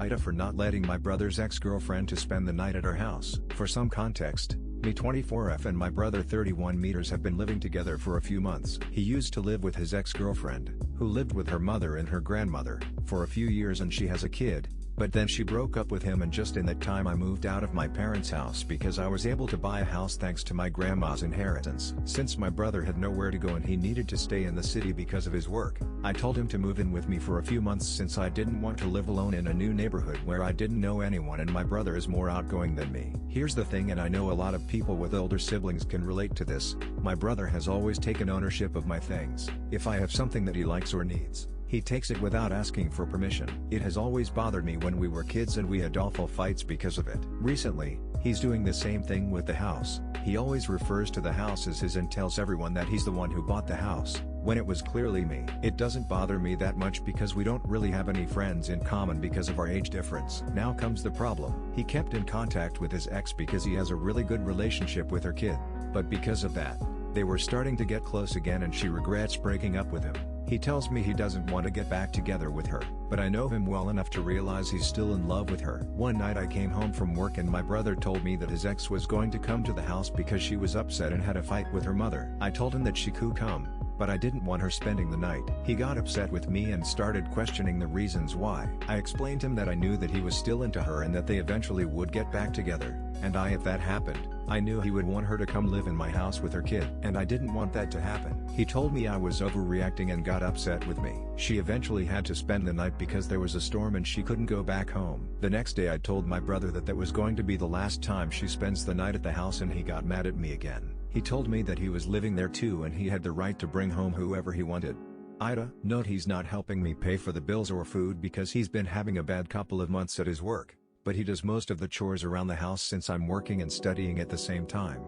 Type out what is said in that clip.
AITA for not letting my brother's ex-girlfriend to spend the night at our house. For some context, me 24F and my brother 31 meters have been living together for a few months. He used to live with his ex-girlfriend, who lived with her mother and her grandmother, for a few years, and she has a kid. But then she broke up with him, and just in that time I moved out of my parents' house because I was able to buy a house thanks to my grandma's inheritance. Since my brother had nowhere to go and he needed to stay in the city because of his work, I told him to move in with me for a few months since I didn't want to live alone in a new neighborhood where I didn't know anyone and my brother is more outgoing than me. Here's the thing, and I know a lot of people with older siblings can relate to this, my brother has always taken ownership of my things. If I have something that he likes or needs, he takes it without asking for permission. It has always bothered me when we were kids and we had awful fights because of it. Recently, he's doing the same thing with the house. He always refers to the house as his and tells everyone that he's the one who bought the house, when it was clearly me. It doesn't bother me that much because we don't really have any friends in common because of our age difference. Now comes the problem. He kept in contact with his ex because he has a really good relationship with her kid. But because of that, they were starting to get close again and she regrets breaking up with him. He tells me he doesn't want to get back together with her, but I know him well enough to realize he's still in love with her. One night I came home from work and my brother told me that his ex was going to come to the house because she was upset and had a fight with her mother. I told him that she could come, but I didn't want her spending the night. He got upset with me and started questioning the reasons why. I explained to him that I knew that he was still into her and that they eventually would get back together, and if that happened, I knew he would want her to come live in my house with her kid, and I didn't want that to happen. He told me I was overreacting and got upset with me. She eventually had to spend the night because there was a storm and she couldn't go back home. The next day I told my brother that was going to be the last time she spends the night at the house, and he got mad at me again. He told me that he was living there too and he had the right to bring home whoever he wanted. AITA, note he's not helping me pay for the bills or food because he's been having a bad couple of months at his work, but he does most of the chores around the house since I'm working and studying at the same time.